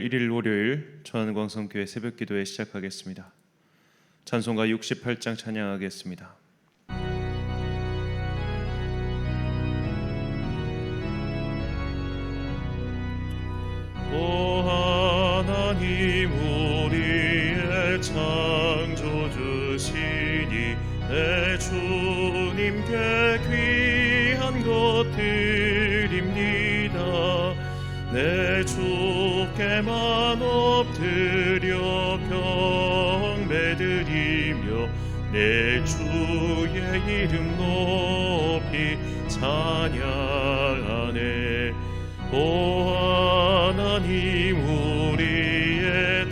1일 월요일 전광성교회 새벽기도회 시작하겠습니다. 찬송가 68장 찬양하겠습니다. 오 하나님 우리의 창조주시니 내 주님께 귀한 것 드립니다. 내 주께만 엎드려 경배드리며 내 주의 이름 높이 찬양하네. 오 하나님 우리의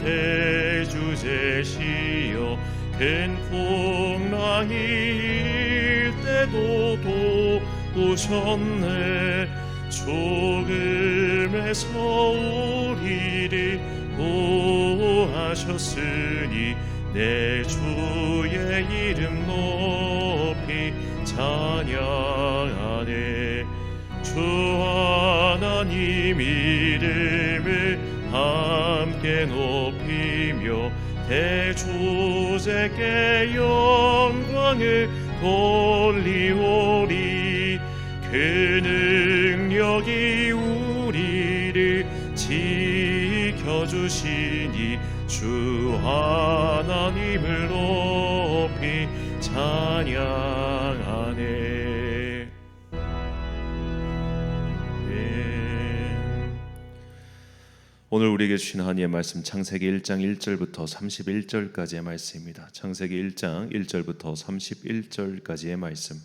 대주제시여 큰 풍랑이 일 때도 도우셨네. 죽음에서 우리를 구하셨으니 내 주의 이름 높이 찬양하네. 주 하나님 이름을 함께 높이며 대주제께 영광을 돌리오리. 그 능력이 우리를 지켜주시니 주 하나님을 높이 찬양하네. 오늘 우리에게 주신 하나님의 말씀 창세기 1장 1절부터 31절까지의 말씀입니다. 창세기 1장 1절부터 31절까지의 말씀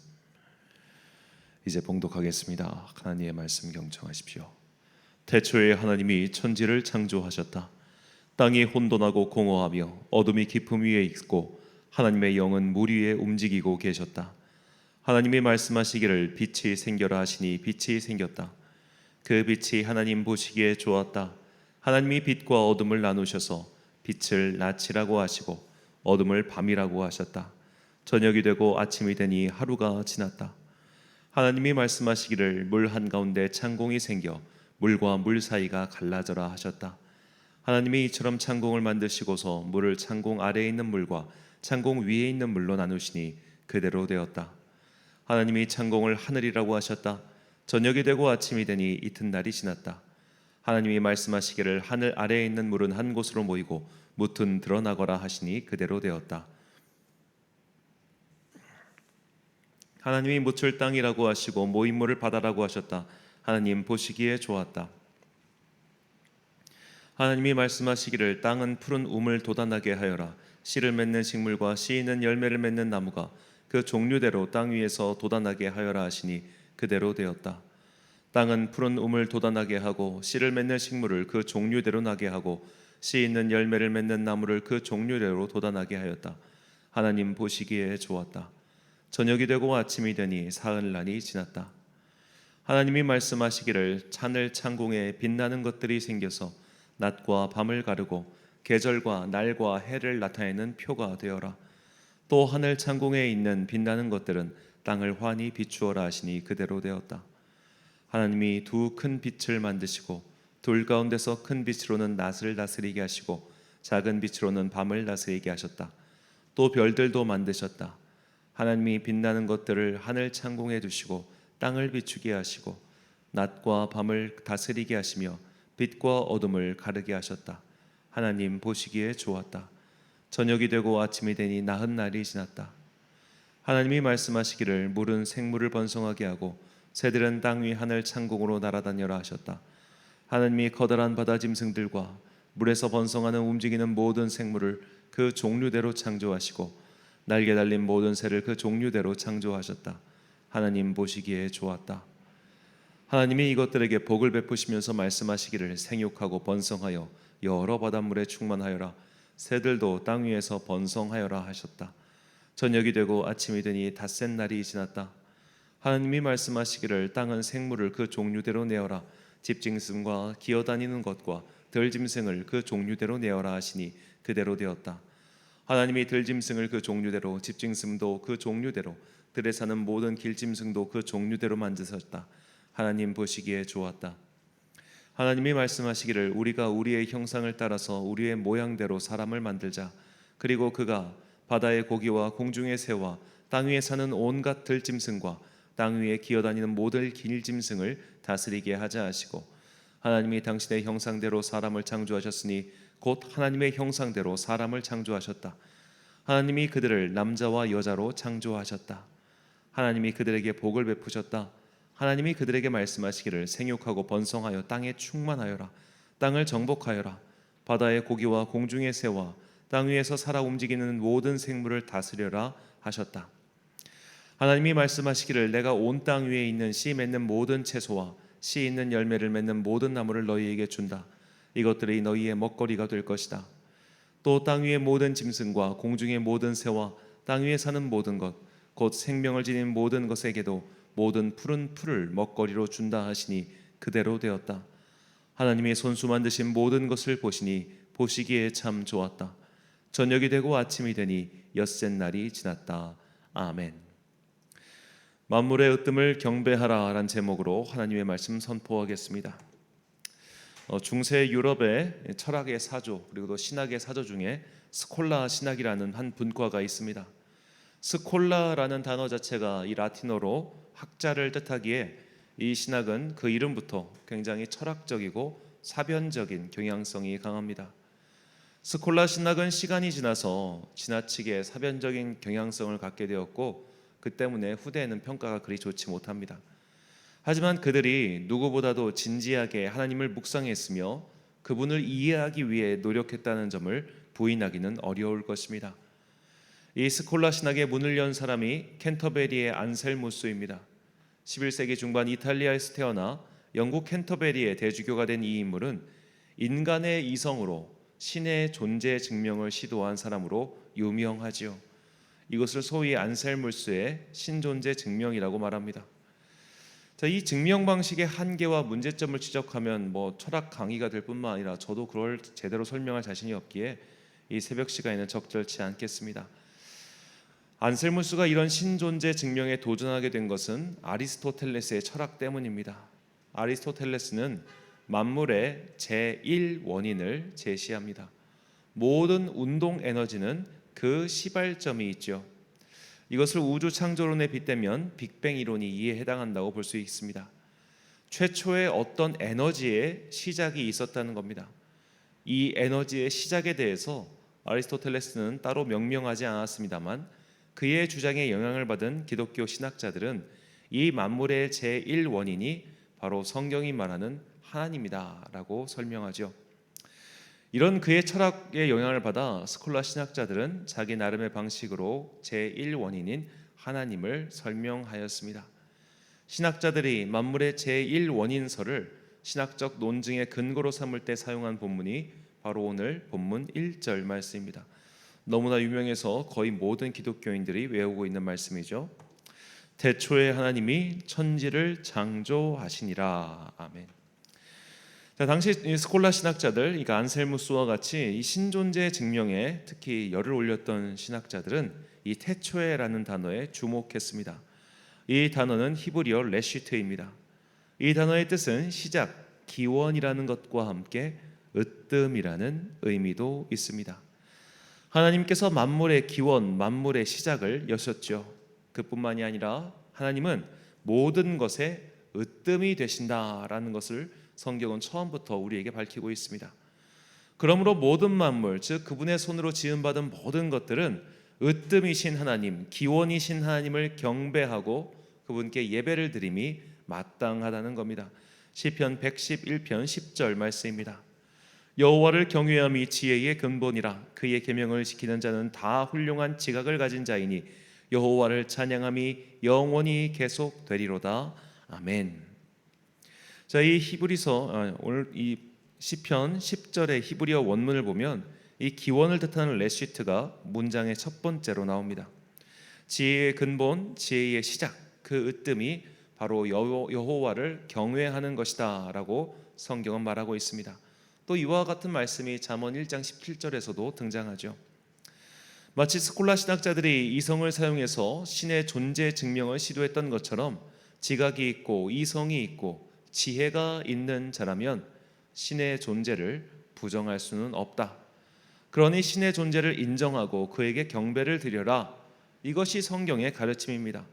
이제 봉독하겠습니다. 하나님의 말씀 경청하십시오. 태초에 하나님이 천지를 창조하셨다. 땅이 혼돈하고 공허하며 어둠이 깊음 위에 있고 하나님의 영은 물 위에 움직이고 계셨다. 하나님이 말씀하시기를 빛이 생겨라 하시니 빛이 생겼다. 그 빛이 하나님 보시기에 좋았다. 하나님이 빛과 어둠을 나누셔서 빛을 낮이라고 하시고 어둠을 밤이라고 하셨다. 저녁이 되고 아침이 되니 하루가 지났다. 하나님이 말씀하시기를 물 한가운데 창공이 생겨 물과 물 사이가 갈라져라 하셨다. 하나님이 이처럼 창공을 만드시고서 물을 창공 아래에 있는 물과 창공 위에 있는 물로 나누시니 그대로 되었다. 하나님이 창공을 하늘이라고 하셨다. 저녁이 되고 아침이 되니 이튿날이 지났다. 하나님이 말씀하시기를 하늘 아래에 있는 물은 한 곳으로 모이고 뭇은 드러나거라 하시니 그대로 되었다. 하나님이 묻을 땅이라고 하시고 모인 물을 바다라고 하셨다. 하나님 보시기에 좋았다. 하나님이 말씀하시기를 땅은 푸른 우물 돋아나게 하여라. 씨를 맺는 식물과 씨 있는 열매를 맺는 나무가 그 종류대로 땅 위에서 돋아나게 하여라 하시니 그대로 되었다. 땅은 푸른 우물 돋아나게 하고 씨를 맺는 식물을 그 종류대로 나게 하고 씨 있는 열매를 맺는 나무를 그 종류대로 돋아나게 하였다. 하나님 보시기에 좋았다. 저녁이 되고 아침이 되니 사흘날이 지났다. 하나님이 말씀하시기를 하늘 창공에 빛나는 것들이 생겨서 낮과 밤을 가르고 계절과 날과 해를 나타내는 표가 되어라. 또 하늘 창공에 있는 빛나는 것들은 땅을 환히 비추어라 하시니 그대로 되었다. 하나님이 두 큰 빛을 만드시고 둘 가운데서 큰 빛으로는 낮을 다스리게 하시고 작은 빛으로는 밤을 다스리게 하셨다. 또 별들도 만드셨다. 하나님이 빛나는 것들을 하늘 창공에 두시고 땅을 비추게 하시고 낮과 밤을 다스리게 하시며 빛과 어둠을 가르게 하셨다. 하나님 보시기에 좋았다. 저녁이 되고 아침이 되니 나흔날이 지났다. 하나님이 말씀하시기를 물은 생물을 번성하게 하고 새들은 땅 위 하늘 창공으로 날아다녀라 하셨다. 하나님이 커다란 바다 짐승들과 물에서 번성하는 움직이는 모든 생물을 그 종류대로 창조하시고 날개 달린 모든 새를 그 종류대로 창조하셨다. 하나님 보시기에 좋았다. 하나님이 이것들에게 복을 베푸시면서 말씀하시기를 생육하고 번성하여 여러 바닷물에 충만하여라. 새들도 땅 위에서 번성하여라 하셨다. 저녁이 되고 아침이 되니 닷새 날이 지났다. 하나님이 말씀하시기를 땅은 생물을 그 종류대로 내어라. 집짐승과 기어다니는 것과 들짐승을 그 종류대로 내어라 하시니 그대로 되었다. 하나님이 들짐승을 그 종류대로 집짐승도 그 종류대로 들에 사는 모든 길짐승도 그 종류대로 만드셨다. 하나님 보시기에 좋았다. 하나님이 말씀하시기를 우리가 우리의 형상을 따라서 우리의 모양대로 사람을 만들자. 그리고 그가 바다의 고기와 공중의 새와 땅 위에 사는 온갖 들짐승과 땅 위에 기어다니는 모든 길짐승을 다스리게 하자 하시고, 하나님이 당신의 형상대로 사람을 창조하셨으니 곧 하나님의 형상대로 사람을 창조하셨다. 하나님이 그들을 남자와 여자로 창조하셨다. 하나님이 그들에게 복을 베푸셨다. 하나님이 그들에게 말씀하시기를 생육하고 번성하여 땅에 충만하여라. 땅을 정복하여라. 바다의 고기와 공중의 새와 땅 위에서 살아 움직이는 모든 생물을 다스려라 하셨다. 하나님이 말씀하시기를 내가 온 땅 위에 있는 씨 맺는 모든 채소와 씨 있는 열매를 맺는 모든 나무를 너희에게 준다. 이것들이 너희의 먹거리가 될 것이다. 또 땅 위의 모든 짐승과 공중의 모든 새와 땅 위에 사는 모든 것 곧 생명을 지닌 모든 것에게도 모든 푸른 풀을 먹거리로 준다 하시니 그대로 되었다. 하나님의 손수 만드신 모든 것을 보시니 보시기에 참 좋았다. 저녁이 되고 아침이 되니 엿새 날이 지났다. 아멘. 만물의 으뜸을 경배하라 라는 제목으로 하나님의 말씀 선포하겠습니다. 중세 유럽의 철학의 사조 그리고 또 신학의 사조 중에 스콜라 신학이라는 한 분과가 있습니다. 스콜라라는 단어 자체가 이 라틴어로 학자를 뜻하기에 이 신학은 그 이름부터 굉장히 철학적이고 사변적인 경향성이 강합니다. 스콜라 신학은 시간이 지나서 지나치게 사변적인 경향성을 갖게 되었고 그 때문에 후대에는 평가가 그리 좋지 못합니다. 하지만 그들이 누구보다도 진지하게 하나님을 묵상했으며 그분을 이해하기 위해 노력했다는 점을 부인하기는 어려울 것입니다. 이 스콜라 신학의 문을 연 사람이 캔터베리의 안셀무스입니다. 11세기 중반 이탈리아에서 태어나 영국 캔터베리의 대주교가 된 이 인물은 인간의 이성으로 신의 존재 증명을 시도한 사람으로 유명하지요. 이것을 소위 안셀무스의 신존재 증명이라고 말합니다. 자, 이 증명 방식의 한계와 문제점을 지적하면 철학 강의가 될 뿐만 아니라 저도 그걸 제대로 설명할 자신이 없기에 이 새벽 시간에는 적절치 않겠습니다. 안셀무스가 이런 신존재 증명에 도전하게 된 것은 아리스토텔레스의 철학 때문입니다. 아리스토텔레스는 만물의 제1원인을 제시합니다. 모든 운동 에너지는 그 시발점이 있죠. 이것을 우주 창조론에 빗대면 빅뱅 이론이 이에 해당한다고 볼 수 있습니다. 최초의 어떤 에너지의 시작이 있었다는 겁니다. 이 에너지의 시작에 대해서 아리스토텔레스는 따로 명명하지 않았습니다만 그의 주장에 영향을 받은 기독교 신학자들은 이 만물의 제1원인이 바로 성경이 말하는 하나님이다라고 설명하죠. 이런 그의 철학에 영향을 받아 스콜라 신학자들은 자기 나름의 방식으로 제1원인인 하나님을 설명하였습니다. 신학자들이 만물의 제1원인설을 신학적 논증의 근거로 삼을 때 사용한 본문이 바로 오늘 본문 1절 말씀입니다. 너무나 유명해서 거의 모든 기독교인들이 외우고 있는 말씀이죠. 태초에 하나님이 천지를 창조하시니라. 아멘. 자, 당시 스콜라 신학자들, 그러니까 안셀무스와 같이 이 신존재 증명에 특히 열을 올렸던 신학자들은 이 태초에라는 단어에 주목했습니다. 이 단어는 히브리어 레시트입니다. 이 단어의 뜻은 시작, 기원이라는 것과 함께 으뜸이라는 의미도 있습니다. 하나님께서 만물의 기원, 만물의 시작을 여셨죠. 그뿐만이 아니라 하나님은 모든 것의 으뜸이 되신다라는 것을 성경은 처음부터 우리에게 밝히고 있습니다. 그러므로 모든 만물, 즉 그분의 손으로 지음받은 모든 것들은 으뜸이신 하나님, 기원이신 하나님을 경배하고 그분께 예배를 드림이 마땅하다는 겁니다. 시편 111편 10절 말씀입니다. 여호와를 경외함이 지혜의 근본이라. 그의 계명을 지키는 자는 다 훌륭한 지각을 가진 자이니 여호와를 찬양함이 영원히 계속되리로다. 아멘. 자, 이 히브리서 오늘 이 시편 10절의 히브리어 원문을 보면 이 기원을 뜻하는 레시트가 문장의 첫 번째로 나옵니다. 지혜의 근본, 지혜의 시작, 그 으뜸이 바로 여호와를 경외하는 것이다라고 성경은 말하고 있습니다. 또 이와 같은 말씀이 잠언 1장 17절에서도 등장하죠. 마치 스콜라 신학자들이 이성을 사용해서 신의 존재 증명을 시도했던 것처럼 지각이 있고 이성이 있고 지혜가 있는 자라면 신의 존재를 부정할 수는 없다. 그러니 신의 존재를 인정하고 그에게 경배를 드려라. 이것이 성경의 가르침입니다.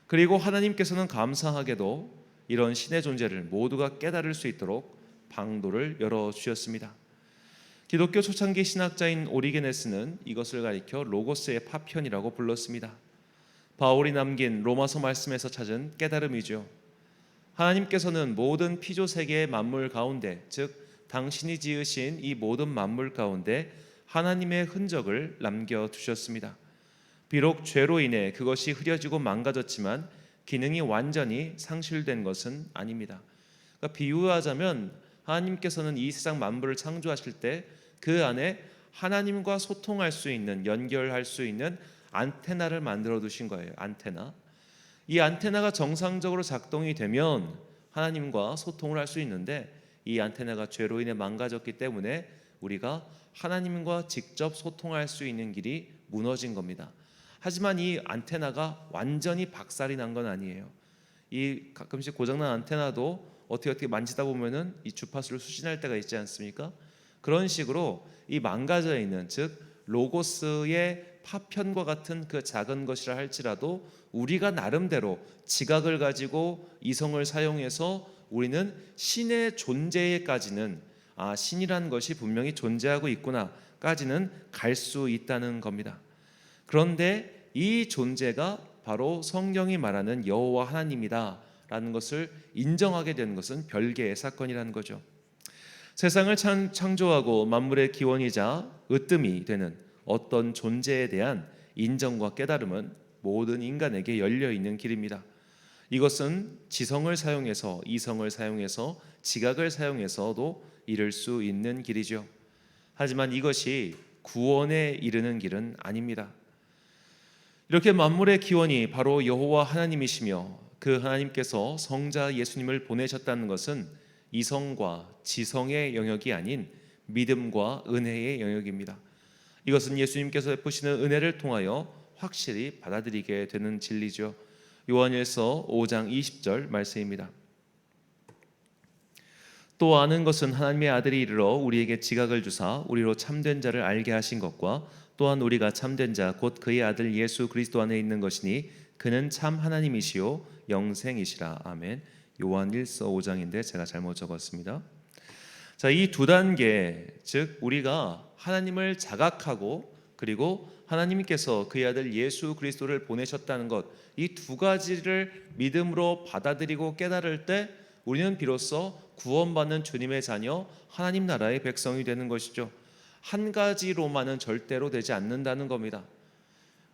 그리고 하나님께서는 감사하게도 이런 신의 존재를 모두가 깨달을 수 있도록 방도를 열어주셨습니다. 기독교 초창기 신학자인 오리게네스는 이것을 가리켜 로고스의 파편이라고 불렀습니다. 바울이 남긴 로마서 말씀에서 찾은 깨달음이죠. 하나님께서는 모든 피조 세계의 만물 가운데, 즉 당신이 지으신 이 모든 만물 가운데 하나님의 흔적을 남겨두셨습니다. 비록 죄로 인해 그것이 흐려지고 망가졌지만 기능이 완전히 상실된 것은 아닙니다. 그러니까 비유하자면 하나님께서는 이 세상 만물을 창조하실 때 그 안에 하나님과 소통할 수 있는, 연결할 수 있는 안테나를 만들어 두신 거예요. 안테나. 이 안테나가 정상적으로 작동이 되면 하나님과 소통을 할 수 있는데, 이 안테나가 죄로 인해 망가졌기 때문에 우리가 하나님과 직접 소통할 수 있는 길이 무너진 겁니다. 하지만 이 안테나가 완전히 박살이 난 건 아니에요. 이 가끔씩 고장난 안테나도 어떻게 만지다 보면은 이 주파수를 수신할 때가 있지 않습니까? 그런 식으로 이 망가져 있는, 즉 로고스의 파편과 같은 그 작은 것이라 할지라도 우리가 나름대로 지각을 가지고 이성을 사용해서 우리는 신의 존재에까지는, 신이라는 것이 분명히 존재하고 있구나까지는 갈 수 있다는 겁니다. 그런데 이 존재가 바로 성경이 말하는 여호와 하나님이다라는 것을 인정하게 되는 것은 별개의 사건이라는 거죠. 세상을 창조하고 만물의 기원이자 으뜸이 되는 어떤 존재에 대한 인정과 깨달음은 모든 인간에게 열려 있는 길입니다. 이것은 지성을 사용해서, 이성을 사용해서, 지각을 사용해서도 이룰 수 있는 길이죠. 하지만 이것이 구원에 이르는 길은 아닙니다. 이렇게 만물의 기원이 바로 여호와 하나님이시며 그 하나님께서 성자 예수님을 보내셨다는 것은 이성과 지성의 영역이 아닌 믿음과 은혜의 영역입니다. 이것은 예수님께서 베푸시는 은혜를 통하여 확실히 받아들이게 되는 진리죠. 요한일서 5장 20절 말씀입니다. 또 아는 것은 하나님의 아들이 이르러 우리에게 지각을 주사 우리로 참된 자를 알게 하신 것과 또한 우리가 참된 자 곧 그의 아들 예수 그리스도 안에 있는 것이니 그는 참 하나님이시요 영생이시라. 아멘. 요한일서 5장인데 제가 잘못 적었습니다. 자, 이 두 단계, 즉 우리가 하나님을 자각하고 그리고 하나님께서 그의 아들 예수 그리스도를 보내셨다는 것, 이 두 가지를 믿음으로 받아들이고 깨달을 때 우리는 비로소 구원받는 주님의 자녀, 하나님 나라의 백성이 되는 것이죠. 한 가지로만은 절대로 되지 않는다는 겁니다.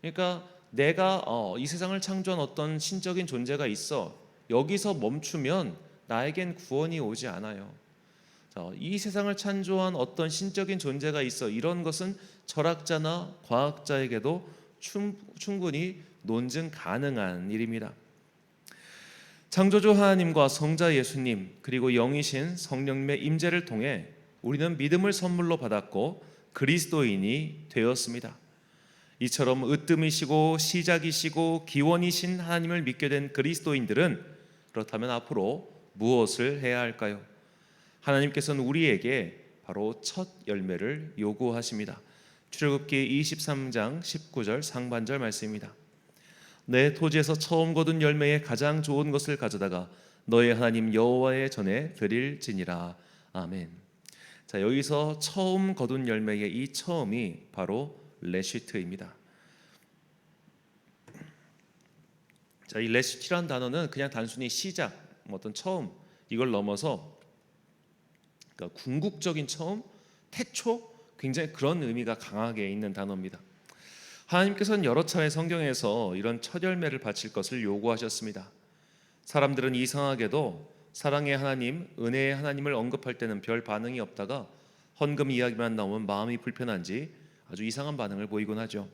그러니까 내가 이 세상을 창조한 어떤 신적인 존재가 있어, 여기서 멈추면 나에겐 구원이 오지 않아요. 이 세상을 창조한 어떤 신적인 존재가 있어, 이런 것은 철학자나 과학자에게도 충분히 논증 가능한 일입니다. 창조주 하나님과 성자 예수님 그리고 영이신 성령님의 임재를 통해 우리는 믿음을 선물로 받았고 그리스도인이 되었습니다. 이처럼 으뜸이시고 시작이시고 기원이신 하나님을 믿게 된 그리스도인들은 그렇다면 앞으로 무엇을 해야 할까요? 하나님께서는 우리에게 바로 첫 열매를 요구하십니다. 출애굽기 23장 19절 상반절 말씀입니다. 내 토지에서 처음 거둔 열매의 가장 좋은 것을 가져다가 너의 하나님 여호와의 전에 드릴지니라. 아멘. 자, 여기서 처음 거둔 열매의 이 처음이 바로 레시트입니다. 자, 이 레시트란 단어는 그냥 단순히 시작, 어떤 처음, 이걸 넘어서 그러니까 궁극적인 처음, 태초, 굉장히 그런 의미가 강하게 있는 단어입니다. 하나님께서는 여러 차례 성경에서 이런 첫 열매를 바칠 것을 요구하셨습니다. 사람들은 이상하게도 사랑의 하나님, 은혜의 하나님을 언급할 때는 별 반응이 없다가 헌금 이야기만 나오면 마음이 불편한지 아주 이상한 반응을 보이곤 하죠.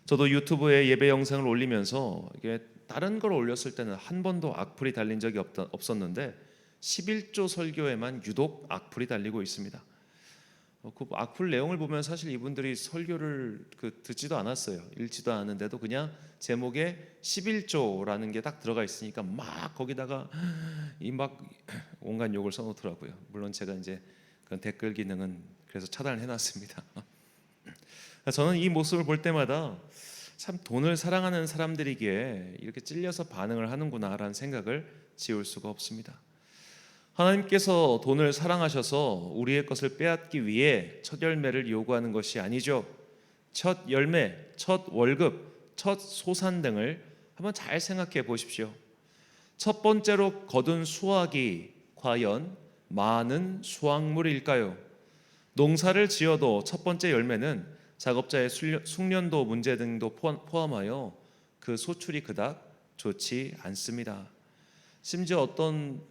저도 유튜브에 예배 영상을 올리면서 이게 다른 걸 올렸을 때는 한 번도 악플이 달린 적이 없었는데 11조 설교에만 유독 악플이 달리고 있습니다. 그 악플 내용을 보면 사실 이분들이 설교를 듣지도 않았어요. 읽지도 않았는데도 그냥 제목에 11조라는 게 딱 들어가 있으니까 막 거기다가 이 막 온갖 욕을 써놓더라고요. 물론 제가 이제 그런 댓글 기능은 그래서 차단을 해놨습니다. 저는 이 모습을 볼 때마다 참 돈을 사랑하는 사람들이기에 이렇게 찔려서 반응을 하는구나라는 생각을 지울 수가 없습니다. 하나님께서 돈을 사랑하셔서 우리의 것을 빼앗기 위해 첫 열매를 요구하는 것이 아니죠. 첫 열매, 첫 월급, 첫 소산 등을 한번 잘 생각해 보십시오. 첫 번째로 거둔 수확이 과연 많은 수확물일까요? 농사를 지어도 첫 번째 열매는 작업자의 숙련도 문제 등도 포함하여 그 소출이 그닥 좋지 않습니다. 심지어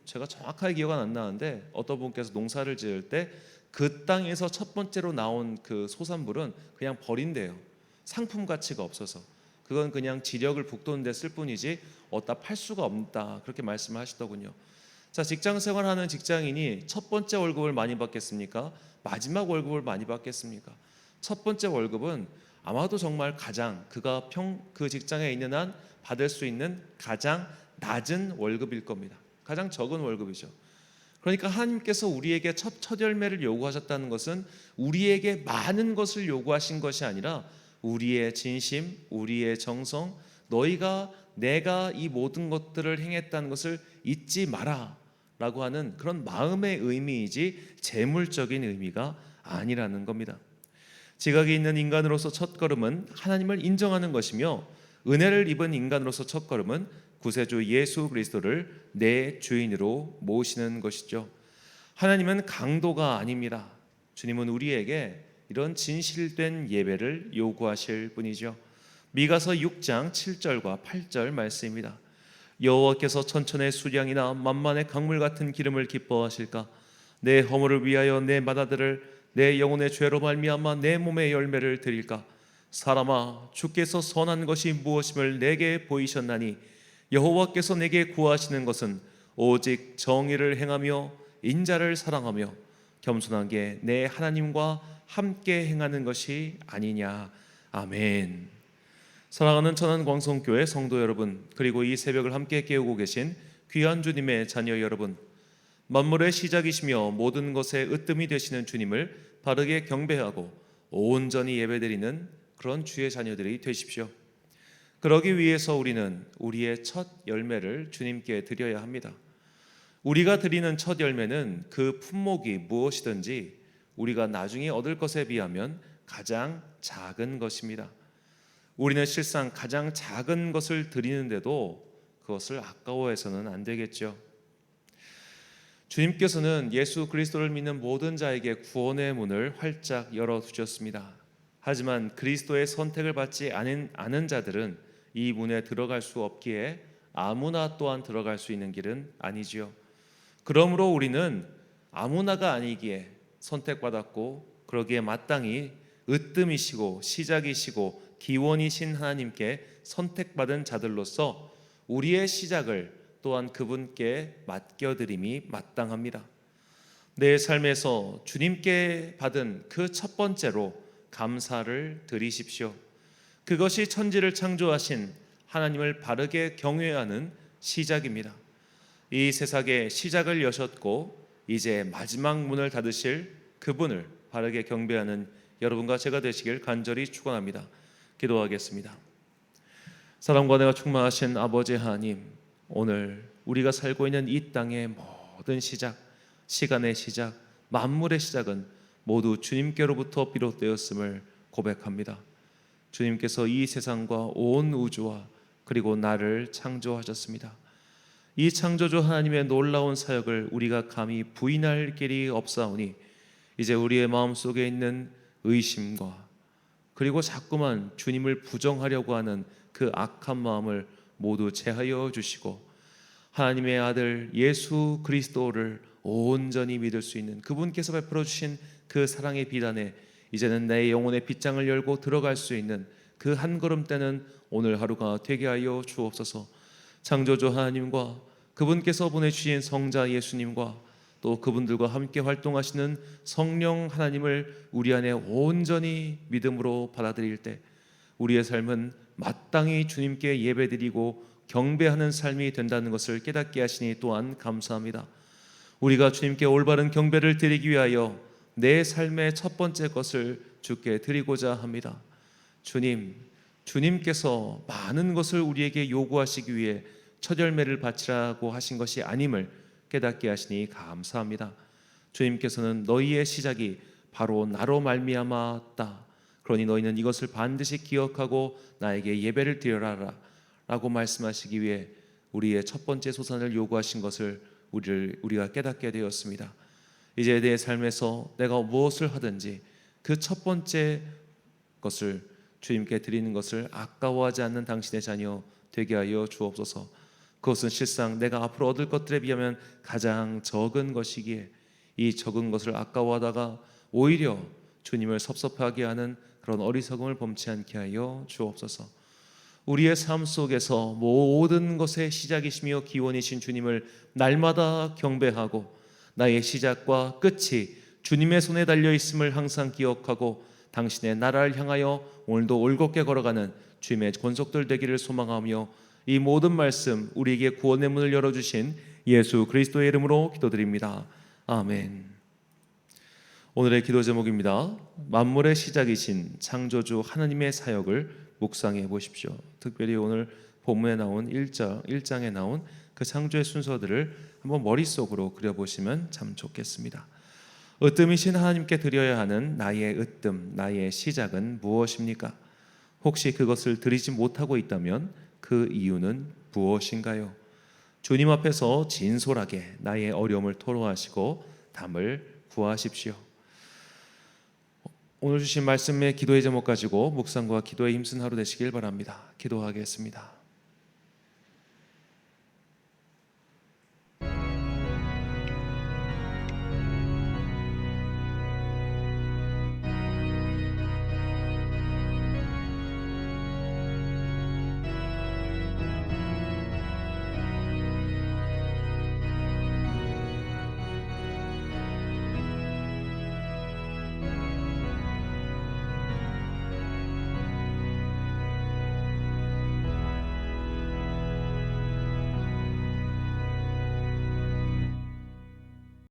제가 정확하게 기억은 안 나는데 어떤 분께서 농사를 지을 때 그 땅에서 첫 번째로 나온 그 소산물은 그냥 버린대요. 상품 가치가 없어서. 그건 그냥 지력을 북돋는 데 쓸 뿐이지 어디다 팔 수가 없다, 그렇게 말씀을 하시더군요. 자, 직장 생활하는 직장인이 첫 번째 월급을 많이 받겠습니까? 마지막 월급을 많이 받겠습니까? 첫 번째 월급은 아마도 정말 가장 그가 그 직장에 있는 한 받을 수 있는 가장 낮은 월급일 겁니다. 가장 적은 월급이죠. 그러니까 하나님께서 우리에게 첫 열매를 요구하셨다는 것은 우리에게 많은 것을 요구하신 것이 아니라 우리의 진심, 우리의 정성, 내가 이 모든 것들을 행했다는 것을 잊지 마라 라고 하는 그런 마음의 의미이지 재물적인 의미가 아니라는 겁니다. 지각이 있는 인간으로서 첫 걸음은 하나님을 인정하는 것이며, 은혜를 입은 인간으로서 첫 걸음은 구세주 예수 그리스도를 내 주인으로 모시는 것이죠. 하나님은 강도가 아닙니다. 주님은 우리에게 이런 진실된 예배를 요구하실 분이죠. 미가서 6장 7절과 8절 말씀입니다. 여호와께서 천천의 수량이나 만만의 강물 같은 기름을 기뻐하실까? 내 허물을 위하여 내 맏아들을 내 영혼의 죄로 말미암아 내 몸의 열매를 드릴까? 사람아, 주께서 선한 것이 무엇임을 내게 보이셨나니 여호와께서 내게 구하시는 것은 오직 정의를 행하며 인자를 사랑하며 겸손하게 내 하나님과 함께 행하는 것이 아니냐. 아멘. 사랑하는 천안광성교회 성도 여러분, 그리고 이 새벽을 함께 깨우고 계신 귀한 주님의 자녀 여러분, 만물의 시작이시며 모든 것의 으뜸이 되시는 주님을 바르게 경배하고 온전히 예배드리는 그런 주의 자녀들이 되십시오. 그러기 위해서 우리는 우리의 첫 열매를 주님께 드려야 합니다. 우리가 드리는 첫 열매는 그 품목이 무엇이든지 우리가 나중에 얻을 것에 비하면 가장 작은 것입니다. 우리는 실상 가장 작은 것을 드리는데도 그것을 아까워해서는 안 되겠죠. 주님께서는 예수 그리스도를 믿는 모든 자에게 구원의 문을 활짝 열어두셨습니다. 하지만 그리스도의 선택을 받지 않은 자들은 이 문에 들어갈 수 없기에 아무나 또한 들어갈 수 있는 길은 아니지요. 그러므로 우리는 아무나가 아니기에 선택받았고, 그러기에 마땅히 으뜸이시고 시작이시고 기원이신 하나님께 선택받은 자들로서 우리의 시작을 또한 그분께 맡겨드림이 마땅합니다. 내 삶에서 주님께 받은 그 첫 번째로 감사를 드리십시오. 그것이 천지를 창조하신 하나님을 바르게 경외하는 시작입니다. 이 세상에 시작을 여셨고 이제 마지막 문을 닫으실 그분을 바르게 경배하는 여러분과 제가 되시길 간절히 축원합니다. 기도하겠습니다. 사랑과 은혜가 충만하신 아버지 하나님, 오늘 우리가 살고 있는 이 땅의 모든 시작, 시간의 시작, 만물의 시작은 모두 주님께로부터 비롯되었음을 고백합니다. 주님께서 이 세상과 온 우주와 그리고 나를 창조하셨습니다. 이 창조주 하나님의 놀라운 사역을 우리가 감히 부인할 길이 없사오니 이제 우리의 마음속에 있는 의심과 그리고 자꾸만 주님을 부정하려고 하는 그 악한 마음을 모두 제하여 주시고, 하나님의 아들 예수 그리스도를 온전히 믿을 수 있는 그분께서 베풀어 주신 그 사랑의 비단에 이제는 내 영혼의 빗장을 열고 들어갈 수 있는 그 한 걸음대는 오늘 하루가 되게 하여 주옵소서. 창조주 하나님과 그분께서 보내주신 성자 예수님과 또 그분들과 함께 활동하시는 성령 하나님을 우리 안에 온전히 믿음으로 받아들일 때 우리의 삶은 마땅히 주님께 예배드리고 경배하는 삶이 된다는 것을 깨닫게 하시니 또한 감사합니다. 우리가 주님께 올바른 경배를 드리기 위하여 내 삶의 첫 번째 것을 주께 드리고자 합니다. 주님께서 많은 것을 우리에게 요구하시기 위해 첫 열매를 바치라고 하신 것이 아님을 깨닫게 하시니 감사합니다. 주님께서는 너희의 시작이 바로 나로 말미암았다. 그러니 너희는 이것을 반드시 기억하고 나에게 예배를 드려라 라고 말씀하시기 위해 우리의 첫 번째 소산을 요구하신 것을 우리가 깨닫게 되었습니다. 이제 내 삶에서 내가 무엇을 하든지 그 첫 번째 것을 주님께 드리는 것을 아까워하지 않는 당신의 자녀 되게 하여 주옵소서. 그것은 실상 내가 앞으로 얻을 것들에 비하면 가장 적은 것이기에 이 적은 것을 아까워하다가 오히려 주님을 섭섭하게 하는 그런 어리석음을 범치 않게 하여 주옵소서. 우리의 삶 속에서 모든 것의 시작이시며 기원이신 주님을 날마다 경배하고 나의 시작과 끝이 주님의 손에 달려 있음을 항상 기억하고 당신의 나라를 향하여 오늘도 올곧게 걸어가는 주님의 권속들 되기를 소망하며 이 모든 말씀 우리에게 구원의 문을 열어주신 예수 그리스도의 이름으로 기도드립니다. 아멘. 오늘의 기도 제목입니다. 만물의 시작이신 창조주 하나님의 사역을 묵상해 보십시오. 특별히 오늘 본문에 나온 1장에 나온 그 창조의 순서들을 한번 머릿속으로 그려보시면 참 좋겠습니다. 으뜸이신 하나님께 드려야 하는 나의 으뜸, 나의 시작은 무엇입니까? 혹시 그것을 드리지 못하고 있다면 그 이유는 무엇인가요? 주님 앞에서 진솔하게 나의 어려움을 토로하시고 담을 구하십시오. 오늘 주신 말씀의 기도의 제목 가지고 묵상과 기도에 힘쓴 하루 되시길 바랍니다. 기도하겠습니다.